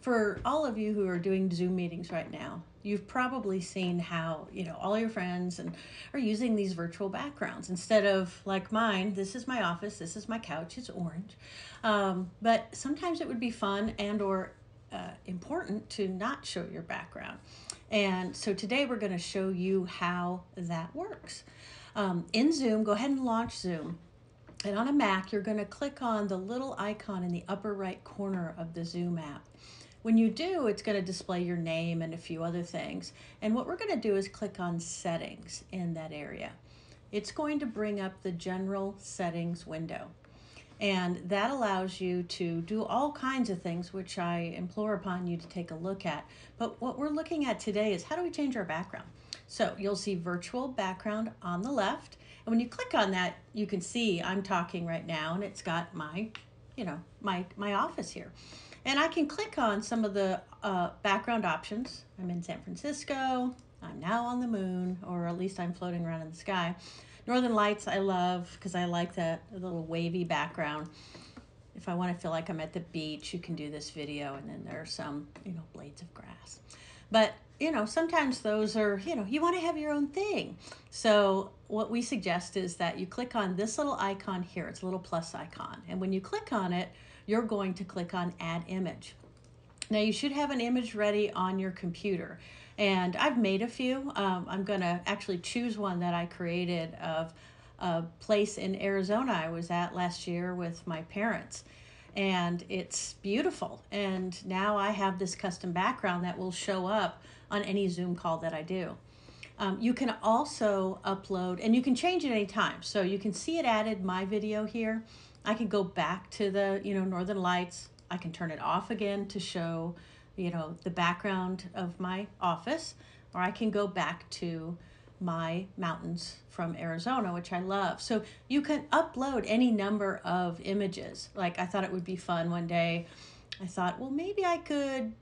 For all of you who are doing Zoom meetings right now, you've probably seen how, all your friends are using these virtual backgrounds instead of like mine. This is my office, this is my couch, it's orange. But sometimes it would be fun and or important to not show your background. And so today we're going to show you how that works. In Zoom, go ahead and launch Zoom. And on a Mac, you're going to click on the little icon in the upper right corner of the Zoom app. When you do, it's going to display your name and a few other things. And what we're going to do is click on Settings in that area. It's going to bring up the General Settings window. And that allows you to do all kinds of things, which I implore upon you to take a look at. But what we're looking at today is how do we change our background? So you'll see virtual background on the left. And when you click on that, you can see I'm talking right now and it's got my office here. And I can click on some of the background options. I'm in San Francisco. I'm now on the moon, or at least I'm floating around in the sky. Northern Lights I love because I like that little wavy background. If I want to feel like I'm at the beach, you can do this video, and then there are some, blades of grass. But, sometimes those are, you want to have your own thing. So what we suggest is that you click on this little icon here. It's a little plus icon. And when you click on it, you're going to click on Add Image. Now you should have an image ready on your computer. And I've made a few. I'm going to actually choose one that I created of a place in Arizona I was at last year with my parents. And it's beautiful. And now I have this custom background that will show up on any Zoom call that I do. You can also upload, and you can change it anytime. So you can see it added my video here. I can go back to the, Northern Lights. I can turn it off again to show, the background of my office, or I can go back to my mountains from Arizona, which I love. So you can upload any number of images. Like I thought it would be fun one day. I thought, well, maybe I could,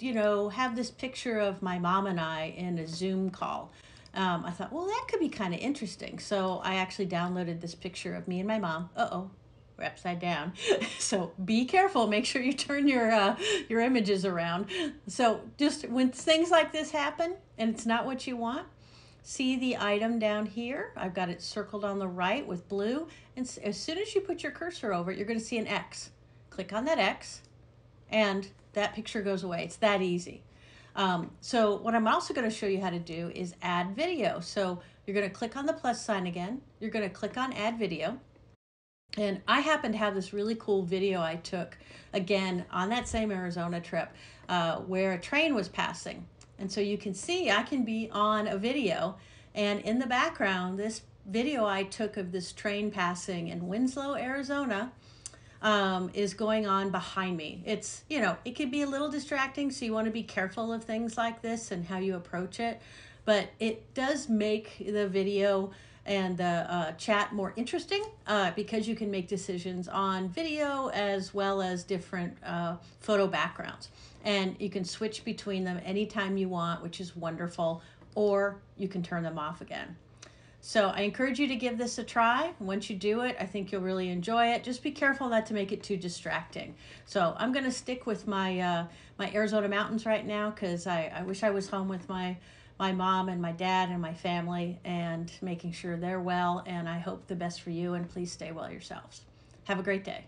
have this picture of my mom and I in a Zoom call. I thought, well, that could be kind of interesting. So I actually downloaded this picture of me and my mom. Uh-oh. We're upside down. So be careful. Make sure you turn your images around. So just when things like this happen and it's not what you want, see the item down here. I've got it circled on the right with blue. And as soon as you put your cursor over it, you're going to see an X. Click on that X and that picture goes away. It's that easy. So what I'm also going to show you how to do is add video. So you're going to click on the plus sign again. You're going to click on Add Video. And I happen to have this really cool video I took, again, on that same Arizona trip, where a train was passing. And so you can see I can be on a video, and in the background, this video I took of this train passing in Winslow, Arizona, is going on behind me. It's, it can be a little distracting, so you want to be careful of things like this and how you approach it. But it does make the video and the chat more interesting because you can make decisions on video as well as different photo backgrounds. And you can switch between them anytime you want, which is wonderful, or you can turn them off again. So I encourage you to give this a try. Once you do it, I think you'll really enjoy it. Just be careful not to make it too distracting. So I'm going to stick with my my Arizona mountains right now because I wish I was home with my mom and my dad and my family and making sure they're well. And I hope the best for you, and please stay well yourselves. Have a great day.